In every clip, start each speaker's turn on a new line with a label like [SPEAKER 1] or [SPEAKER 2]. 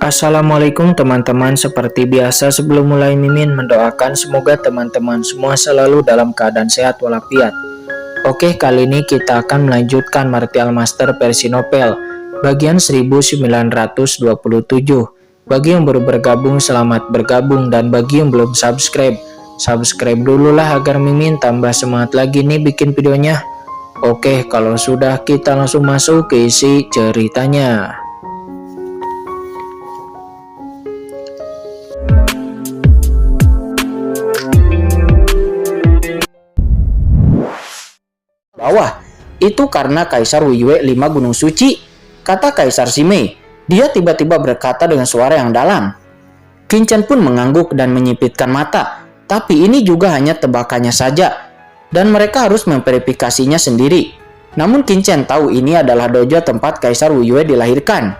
[SPEAKER 1] Assalamualaikum teman-teman, seperti biasa sebelum mulai Mimin mendoakan semoga teman-teman semua selalu dalam keadaan sehat walafiat. Oke, kali ini kita akan melanjutkan Martial Master versi novel bagian 1927. Bagi yang baru bergabung, selamat bergabung, dan bagi yang belum subscribe dulu lah agar Mimin tambah semangat lagi nih bikin videonya. Oke, kalau sudah kita langsung masuk ke isi ceritanya. Bawah, itu karena Kaisar Wuyue 5 Gunung Suci, kata Kaisar Shimei. Dia tiba-tiba berkata dengan suara yang dalam. Qin Chen pun mengangguk dan menyipitkan mata, tapi ini juga hanya tebakannya saja, dan mereka harus memverifikasinya sendiri. Namun Qin Chen tahu ini adalah dojo tempat Kaisar Wuyue dilahirkan.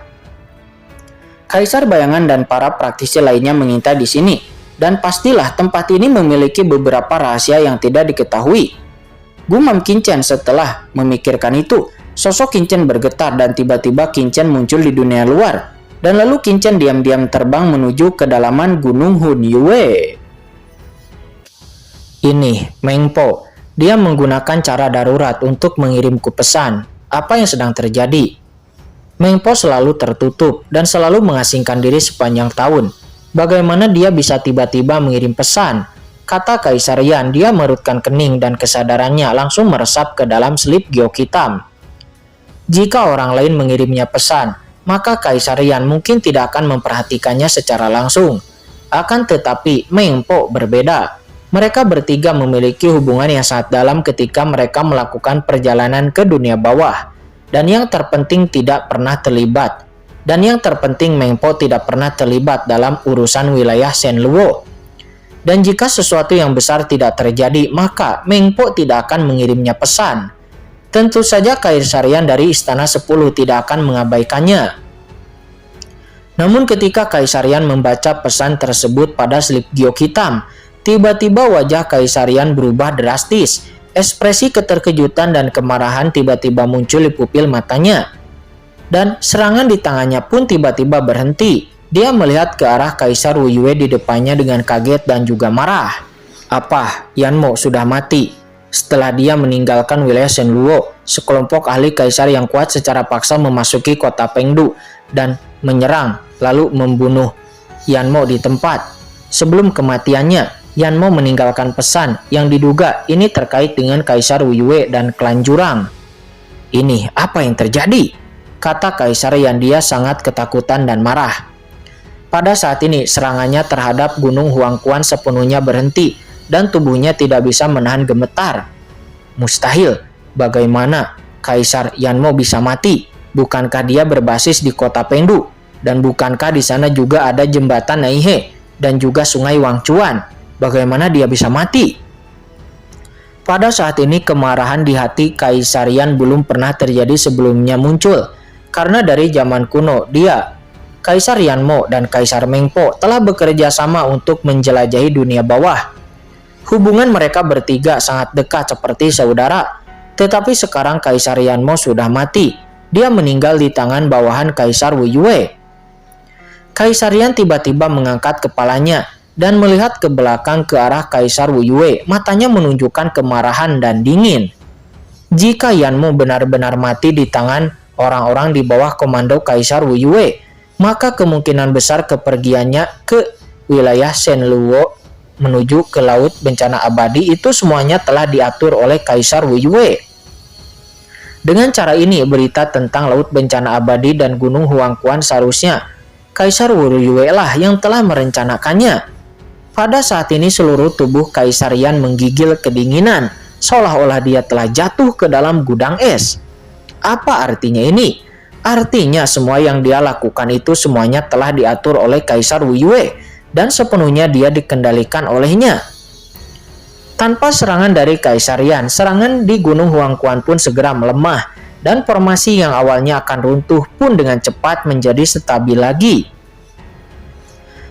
[SPEAKER 1] Kaisar bayangan dan para praktisi lainnya mengintai di sini, dan pastilah tempat ini memiliki beberapa rahasia yang tidak diketahui. Gumam Qin Chen setelah memikirkan itu. Sosok Qin Chen bergetar dan tiba-tiba Qin Chen muncul di dunia luar. Dan lalu Qin Chen diam-diam terbang menuju kedalaman Gunung Hunyue. Ini Meng Po. Dia menggunakan cara darurat untuk mengirimku pesan. Apa yang sedang terjadi? Meng Po selalu tertutup dan selalu mengasingkan diri sepanjang tahun. Bagaimana dia bisa tiba-tiba mengirim pesan? Kata Kaisar Yan. Dia merutkan kening dan kesadarannya langsung meresap ke dalam selip giok hitam. Jika orang lain mengirimnya pesan, maka Kaisar Yan mungkin tidak akan memperhatikannya secara langsung. Akan tetapi Meng Po berbeda. Mereka bertiga memiliki hubungan yang sangat dalam ketika mereka melakukan perjalanan ke dunia bawah. Dan yang terpenting tidak pernah terlibat. Dan yang terpenting Meng Po tidak pernah terlibat dalam urusan wilayah Shenluo. Dan jika sesuatu yang besar tidak terjadi, maka Meng Po tidak akan mengirimnya pesan. Tentu saja Kaisar Yan dari Istana 10 tidak akan mengabaikannya. Namun ketika Kaisar Yan membaca pesan tersebut pada selip giok hitam, tiba-tiba wajah Kaisar Yan berubah drastis. Ekspresi keterkejutan dan kemarahan tiba-tiba muncul di pupil matanya. Dan serangan di tangannya pun tiba-tiba berhenti. Dia melihat ke arah Kaisar Wuyue di depannya dengan kaget dan juga marah. Apa? Yan Mo sudah mati. Setelah dia meninggalkan wilayah Shenluo, sekelompok ahli Kaisar yang kuat secara paksa memasuki kota Pengdu dan menyerang, lalu membunuh Yan Mo di tempat. Sebelum kematiannya, Yan Mo meninggalkan pesan yang diduga ini terkait dengan Kaisar Wuyue dan klan Jurang. Ini apa yang terjadi? Kata Kaisar Yan. Dia sangat ketakutan dan marah. Pada saat ini serangannya terhadap Gunung Huangquan sepenuhnya berhenti dan tubuhnya tidak bisa menahan gemetar. Mustahil, bagaimana Kaisar Yan Mo bisa mati? Bukankah dia berbasis di kota Pengdu? Dan bukankah di sana juga ada jembatan Naihe dan juga sungai Wangchuan? Bagaimana dia bisa mati? Pada saat ini kemarahan di hati Kaisar Yan belum pernah terjadi sebelumnya muncul. Karena dari zaman kuno Kaisar Yan Mo dan Kaisar Meng Po telah bekerja sama untuk menjelajahi dunia bawah. Hubungan mereka bertiga sangat dekat seperti saudara. Tetapi sekarang Kaisar Yan Mo sudah mati. Dia meninggal di tangan bawahan Kaisar Wuyue. Kaisar Yan tiba-tiba mengangkat kepalanya dan melihat ke belakang ke arah Kaisar Wuyue. Matanya menunjukkan kemarahan dan dingin. Jika Yan Mo benar-benar mati di tangan orang-orang di bawah komando Kaisar Wuyue, maka kemungkinan besar kepergiannya ke wilayah Shenluo menuju ke Laut Bencana Abadi itu semuanya telah diatur oleh Kaisar Wuyue. Dengan cara ini, berita tentang Laut Bencana Abadi dan Gunung Huangquan seharusnya Kaisar Wuyue lah yang telah merencanakannya. Pada saat ini seluruh tubuh Kaisar Yan menggigil kedinginan, seolah-olah dia telah jatuh ke dalam gudang es. Apa artinya ini? Artinya semua yang dia lakukan itu semuanya telah diatur oleh Kaisar Wuyue dan sepenuhnya dia dikendalikan olehnya. Tanpa serangan dari Kaisar Yan, serangan di Gunung Huangquan pun segera melemah dan formasi yang awalnya akan runtuh pun dengan cepat menjadi stabil lagi.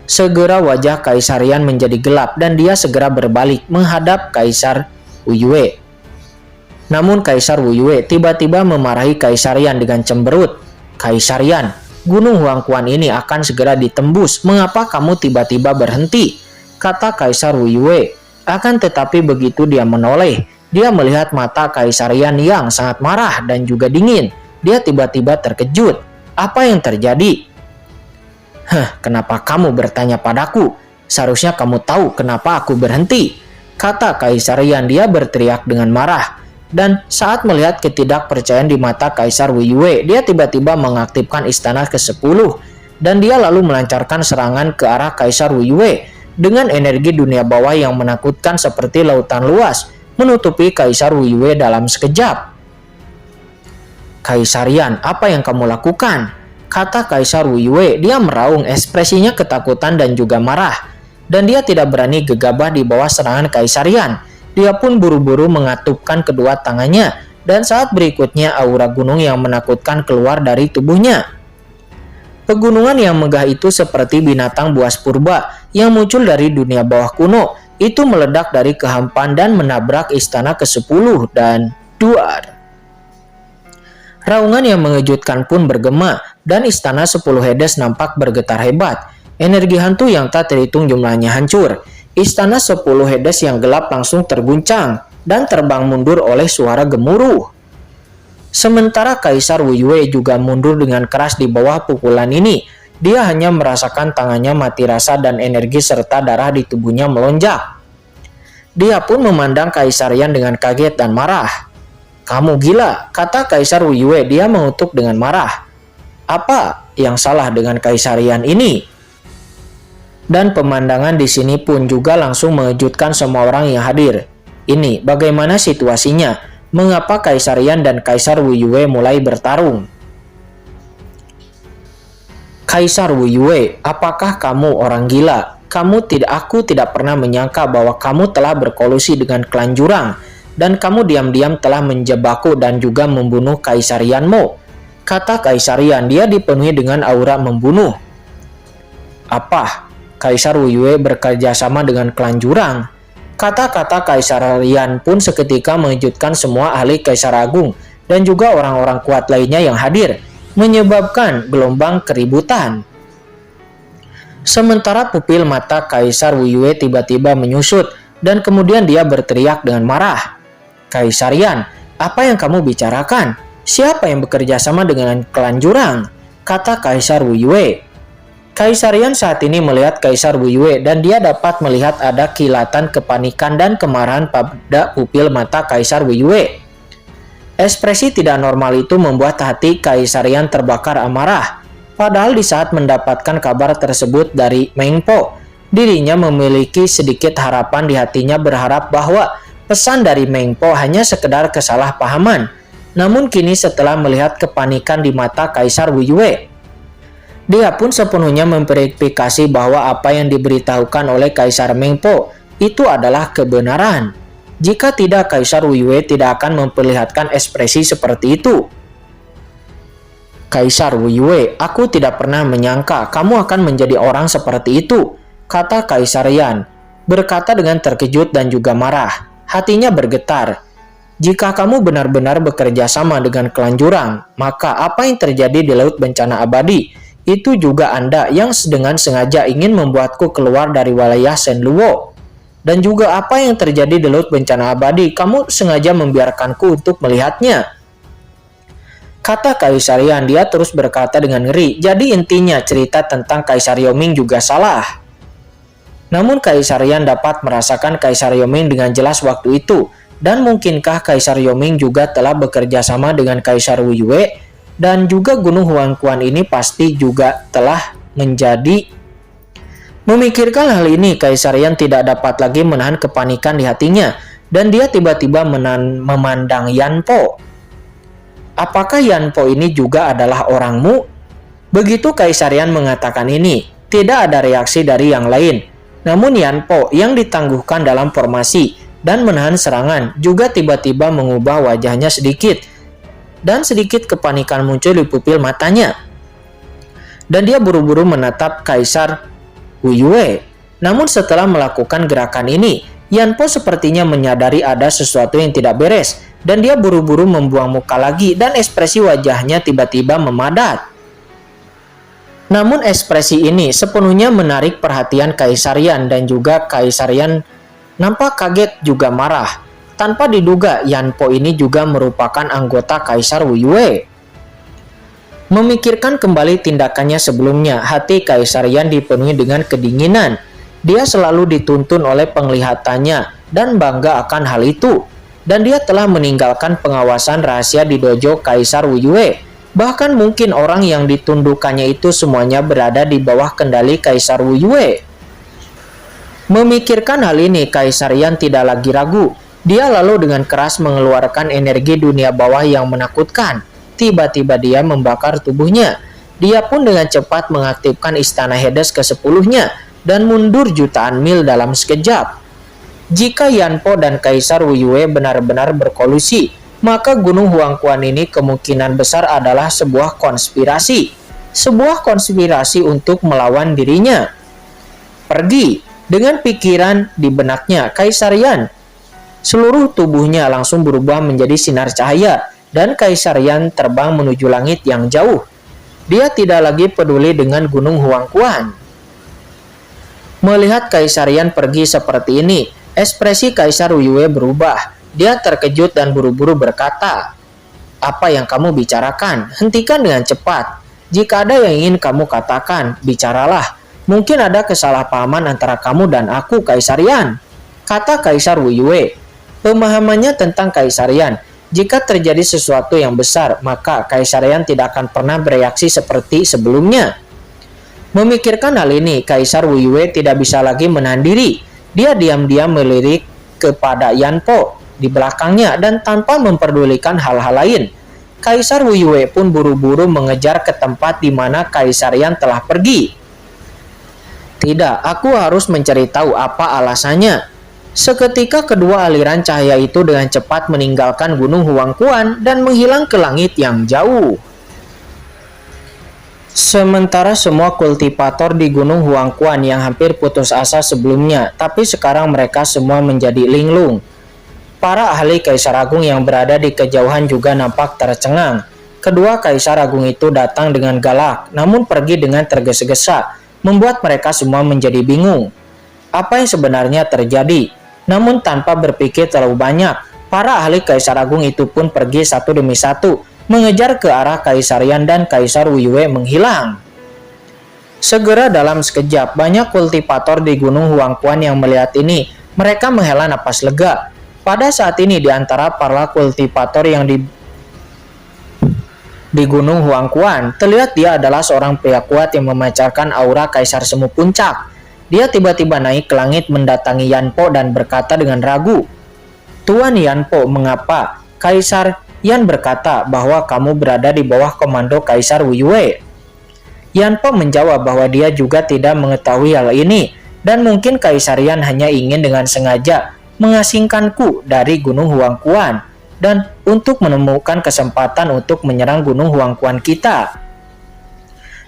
[SPEAKER 1] Segera wajah Kaisar Yan menjadi gelap dan dia segera berbalik menghadap Kaisar Wuyue. Namun Kaisar Wuyue tiba-tiba memarahi Kaisar Yan dengan cemberut. Kaisar Yan, Gunung Huangquan ini akan segera ditembus. Mengapa kamu tiba-tiba berhenti? Kata Kaisar Wu Yue. Akan tetapi begitu dia menoleh, dia melihat mata Kaisar Yan yang sangat marah dan juga dingin. Dia tiba-tiba terkejut. Apa yang terjadi? Kenapa kamu bertanya padaku? Seharusnya kamu tahu kenapa aku berhenti. Kata Kaisar Yan. Dia berteriak dengan marah. Dan saat melihat ketidakpercayaan di mata Kaisar Wu Yue, dia tiba-tiba mengaktifkan istana ke-10 dan dia lalu melancarkan serangan ke arah Kaisar Wu Yue dengan energi dunia bawah yang menakutkan seperti lautan luas, menutupi Kaisar Wu Yue dalam sekejap. Kaisar Yan, apa yang kamu lakukan? Kata Kaisar Wu Yue. Dia meraung, ekspresinya ketakutan dan juga marah. Dan dia tidak berani gegabah di bawah serangan Kaisar Yan. Dia pun buru-buru mengatupkan kedua tangannya, dan saat berikutnya aura gunung yang menakutkan keluar dari tubuhnya. Pegunungan yang megah itu seperti binatang buas purba yang muncul dari dunia bawah kuno. Itu meledak dari kehampaan dan menabrak istana ke-10 dan duar. Raungan yang mengejutkan pun bergema, dan istana 10 Hades nampak bergetar hebat. Energi hantu yang tak terhitung jumlahnya hancur. Istana 10 Hades yang gelap langsung terguncang dan terbang mundur oleh suara gemuruh. Sementara Kaisar Wu Yue juga mundur dengan keras di bawah pukulan ini. Dia hanya merasakan tangannya mati rasa dan energi serta darah di tubuhnya melonjak. Dia pun memandang Kaisar Yan dengan kaget dan marah. Kamu gila, kata Kaisar Wu Yue. Dia mengutuk dengan marah. Apa yang salah dengan Kaisar Yan ini? Dan pemandangan di sini pun juga langsung mengejutkan semua orang yang hadir. Ini bagaimana situasinya? Mengapa Kaisar Yan dan Kaisar Wu Yue mulai bertarung? Kaisar Wu Yue, apakah kamu orang gila? Aku tidak pernah menyangka bahwa kamu telah berkolusi dengan klan Jurang dan kamu diam-diam telah menjebakku dan juga membunuh Kaisar Yanmo. Kata Kaisar Yan. Dia dipenuhi dengan aura membunuh. Apa? Kaisar Wu Yue bekerja sama dengan klan Jurang? Kata-kata Kaisar Yan pun seketika mengejutkan semua ahli Kaisar Agung dan juga orang-orang kuat lainnya yang hadir, menyebabkan gelombang keributan. Sementara pupil mata Kaisar Wu Yue tiba-tiba menyusut dan kemudian dia berteriak dengan marah. Kaisar Yan, apa yang kamu bicarakan? Siapa yang bekerja sama dengan klan Jurang? Kata Kaisar Wu Yue. Kaisar Yan saat ini melihat Kaisar Wu Yue dan dia dapat melihat ada kilatan kepanikan dan kemarahan pada pupil mata Kaisar Wu Yue. Ekspresi tidak normal itu membuat hati Kaisar Yan terbakar amarah. Padahal di saat mendapatkan kabar tersebut dari Meng Po, dirinya memiliki sedikit harapan di hatinya, berharap bahwa pesan dari Meng Po hanya sekedar kesalahpahaman. Namun kini setelah melihat kepanikan di mata Kaisar Wu Yue, dia pun sepenuhnya memverifikasi bahwa apa yang diberitahukan oleh Kaisar Meng Po itu adalah kebenaran. Jika tidak, Kaisar Wu Yue tidak akan memperlihatkan ekspresi seperti itu. Kaisar Wu Yue, aku tidak pernah menyangka kamu akan menjadi orang seperti itu, kata Kaisar Yan, berkata dengan terkejut dan juga marah. Hatinya bergetar. Jika kamu benar-benar bekerja sama dengan klan Jurang, maka apa yang terjadi di Laut Bencana Abadi? Itu juga Anda yang dengan sengaja ingin membuatku keluar dari wilayah Shenluo. Dan juga apa yang terjadi di Laut Bencana Abadi, kamu sengaja membiarkanku untuk melihatnya. Kata Kaisar Yan. Dia terus berkata dengan ngeri. Jadi intinya cerita tentang Kaisar Yoming juga salah. Namun Kaisar Yan dapat merasakan Kaisar Yoming dengan jelas waktu itu. Dan mungkinkah Kaisar Yoming juga telah bekerja sama dengan Kaisar Wu Yue? Dan juga Gunung Huangquan ini pasti juga telah menjadi. Memikirkan hal ini, Kaisar Yan tidak dapat lagi menahan kepanikan di hatinya. Dan dia tiba-tiba memandang Yan Po. Apakah Yan Po ini juga adalah orangmu? Begitu Kaisar Yan mengatakan ini, tidak ada reaksi dari yang lain. Namun Yan Po yang ditangguhkan dalam formasi dan menahan serangan juga tiba-tiba mengubah wajahnya sedikit. Dan sedikit kepanikan muncul di pupil matanya. Dan dia buru-buru menatap Kaisar Wu Yue. Namun setelah melakukan gerakan ini, Yan Po sepertinya menyadari ada sesuatu yang tidak beres. Dan dia buru-buru membuang muka lagi dan ekspresi wajahnya tiba-tiba memadat. Namun ekspresi ini sepenuhnya menarik perhatian Kaisar Yan dan juga Kaisar Yan nampak kaget juga marah. Tanpa diduga, Yan Po ini juga merupakan anggota Kaisar Wu Yue. Memikirkan kembali tindakannya sebelumnya, hati Kaisar Yan dipenuhi dengan kedinginan. Dia selalu dituntun oleh penglihatannya dan bangga akan hal itu. Dan dia telah meninggalkan pengawasan rahasia di dojo Kaisar Wu Yue. Bahkan mungkin orang yang ditundukkannya itu semuanya berada di bawah kendali Kaisar Wu Yue. Memikirkan hal ini, Kaisar Yan tidak lagi ragu. Dia lalu dengan keras mengeluarkan energi dunia bawah yang menakutkan. Tiba-tiba dia membakar tubuhnya. Dia pun dengan cepat mengaktifkan istana Hades ke-10-nya dan mundur jutaan mil dalam sekejap. Jika Yan Po dan Kaisar Wu Yue benar-benar berkolusi, maka Gunung Huangquan ini kemungkinan besar adalah sebuah konspirasi. Sebuah konspirasi untuk melawan dirinya. Pergi, dengan pikiran di benaknya Kaisar Yan. Seluruh tubuhnya langsung berubah menjadi sinar cahaya. Dan Kaisar Yan terbang menuju langit yang jauh. Dia tidak lagi peduli dengan Gunung Huangquan. Melihat Kaisar Yan pergi seperti ini, ekspresi Kaisar Wu Yue berubah. Dia terkejut dan buru-buru berkata, "Apa yang kamu bicarakan? Hentikan dengan cepat. Jika ada yang ingin kamu katakan, bicaralah. Mungkin ada kesalahpahaman antara kamu dan aku, Kaisar Yan," kata Kaisar Wu Yue. Pemahamannya tentang Kaisar Yan, jika terjadi sesuatu yang besar, maka Kaisar Yan tidak akan pernah bereaksi seperti sebelumnya. Memikirkan hal ini, Kaisar Wu Yue tidak bisa lagi menahan diri. Dia diam-diam melirik kepada Yan Po di belakangnya dan tanpa memperdulikan hal-hal lain. Kaisar Wu Yue pun buru-buru mengejar ke tempat di mana Kaisar Yan telah pergi. "Tidak, aku harus mencari tahu apa alasannya." Seketika kedua aliran cahaya itu dengan cepat meninggalkan Gunung Huangquan dan menghilang ke langit yang jauh. Sementara semua kultivator di Gunung Huangquan yang hampir putus asa sebelumnya, tapi sekarang mereka semua menjadi linglung. Para ahli Kaisar Agung yang berada di kejauhan juga nampak tercengang. Kedua Kaisar Agung itu datang dengan galak, namun pergi dengan tergesa-gesa, membuat mereka semua menjadi bingung. Apa yang sebenarnya terjadi? Namun tanpa berpikir terlalu banyak, para ahli Kaisar Agung itu pun pergi satu demi satu, mengejar ke arah Kaisar Yan dan Kaisar Wu Yue menghilang. Segera dalam sekejap, banyak kultivator di Gunung Huangquan yang melihat ini. Mereka menghela napas lega. Pada saat ini di antara para kultivator yang di Gunung Huangquan, terlihat dia adalah seorang pria kuat yang memancarkan aura Kaisar Semu Puncak. Dia tiba-tiba naik ke langit mendatangi Yan Po dan berkata dengan ragu, "Tuan Yan Po, mengapa?" Kaisar Yan berkata bahwa kamu berada di bawah komando Kaisar Wu Yue. Yan Po menjawab bahwa dia juga tidak mengetahui hal ini dan mungkin Kaisar Yan hanya ingin dengan sengaja mengasingkanku dari Gunung Huangquan dan untuk menemukan kesempatan untuk menyerang Gunung Huangquan kita.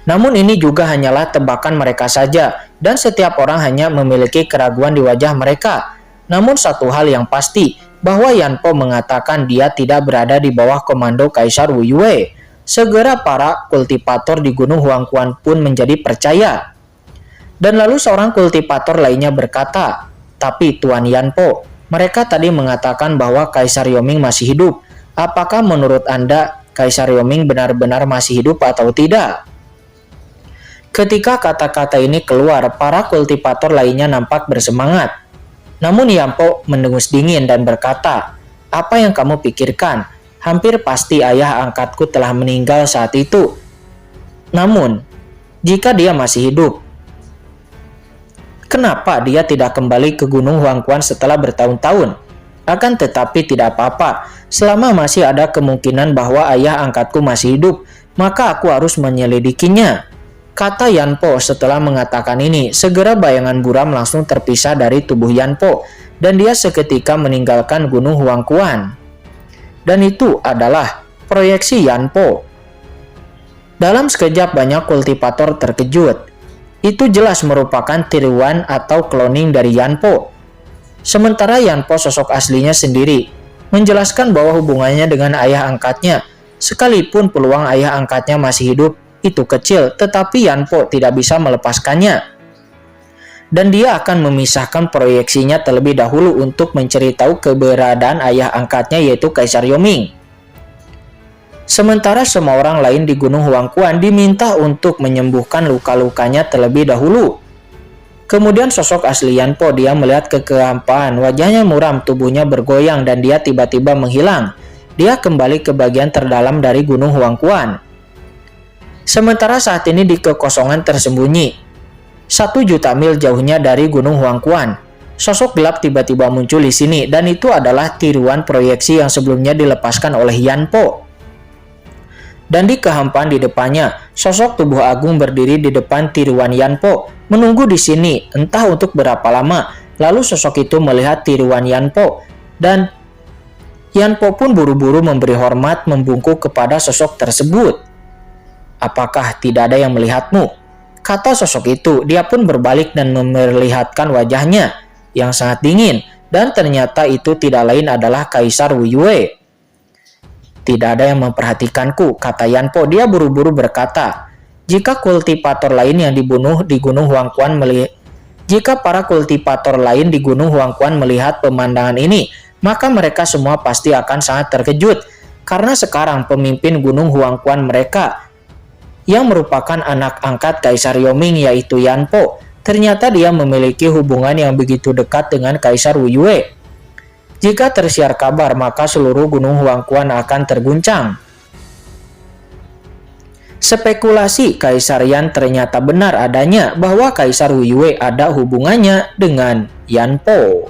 [SPEAKER 1] Namun ini juga hanyalah tebakan mereka saja dan setiap orang hanya memiliki keraguan di wajah mereka. Namun satu hal yang pasti, bahwa Yan Po mengatakan dia tidak berada di bawah komando Kaisar Wu Yue. Segera para kultivator di Gunung Huangquan pun menjadi percaya. Dan lalu seorang kultivator lainnya berkata, "Tapi Tuan Yan Po, mereka tadi mengatakan bahwa Kaisar Yoming masih hidup. Apakah menurut Anda Kaisar Yoming benar-benar masih hidup atau tidak?" Ketika kata-kata ini keluar, para kultivator lainnya nampak bersemangat. Namun Yan Po mendengus dingin dan berkata, "Apa yang kamu pikirkan? Hampir pasti ayah angkatku telah meninggal saat itu. Namun, jika dia masih hidup, kenapa dia tidak kembali ke Gunung Huangquan setelah bertahun-tahun? Akan tetapi tidak apa-apa, selama masih ada kemungkinan bahwa ayah angkatku masih hidup, maka aku harus menyelidikinya," kata Yan Po. Setelah mengatakan ini, segera bayangan buram langsung terpisah dari tubuh Yan Po dan dia seketika meninggalkan Gunung Huangquan. Dan itu adalah proyeksi Yan Po. Dalam sekejap banyak kultivator terkejut. Itu jelas merupakan tiruan atau cloning dari Yan Po. Sementara Yan Po sosok aslinya sendiri menjelaskan bahwa hubungannya dengan ayah angkatnya, sekalipun peluang ayah angkatnya masih hidup, itu kecil, tetapi Yan Po tidak bisa melepaskannya. Dan dia akan memisahkan proyeksinya terlebih dahulu untuk menceritahu keberadaan ayah angkatnya yaitu Kaisar Yoming. Sementara semua orang lain di Gunung Huangquan diminta untuk menyembuhkan luka-lukanya terlebih dahulu. Kemudian sosok asli Yan Po, dia melihat kegemparan, wajahnya muram, tubuhnya bergoyang dan dia tiba-tiba menghilang. Dia kembali ke bagian terdalam dari Gunung Huangquan. Sementara saat ini di kekosongan tersembunyi, 1 juta mil jauhnya dari Gunung Huangquan, sosok gelap tiba-tiba muncul di sini dan itu adalah tiruan proyeksi yang sebelumnya dilepaskan oleh Yan Po. Dan di kehampaan di depannya, sosok tubuh agung berdiri di depan tiruan Yan Po, menunggu di sini entah untuk berapa lama. Lalu sosok itu melihat tiruan Yan Po dan Yan Po pun buru-buru memberi hormat membungkuk kepada sosok tersebut. "Apakah tidak ada yang melihatmu?" kata sosok itu. Dia pun berbalik dan memperlihatkan wajahnya yang sangat dingin dan ternyata itu tidak lain adalah Kaisar Wu Yue. "Tidak ada yang memperhatikanku," kata Yan Po. Dia buru-buru berkata, "Jika kultivator lain yang dibunuh di Gunung Huangquan jika para kultivator lain di Gunung Huangquan melihat pemandangan ini, maka mereka semua pasti akan sangat terkejut karena sekarang pemimpin Gunung Huangquan mereka yang merupakan anak angkat Kaisar Yoming yaitu Yan Po, ternyata dia memiliki hubungan yang begitu dekat dengan Kaisar Wu Yue. Jika tersiar kabar, maka seluruh Gunung Huangquan akan terguncang." Spekulasi Kaisar Yan ternyata benar adanya bahwa Kaisar Wu Yue ada hubungannya dengan Yan Po.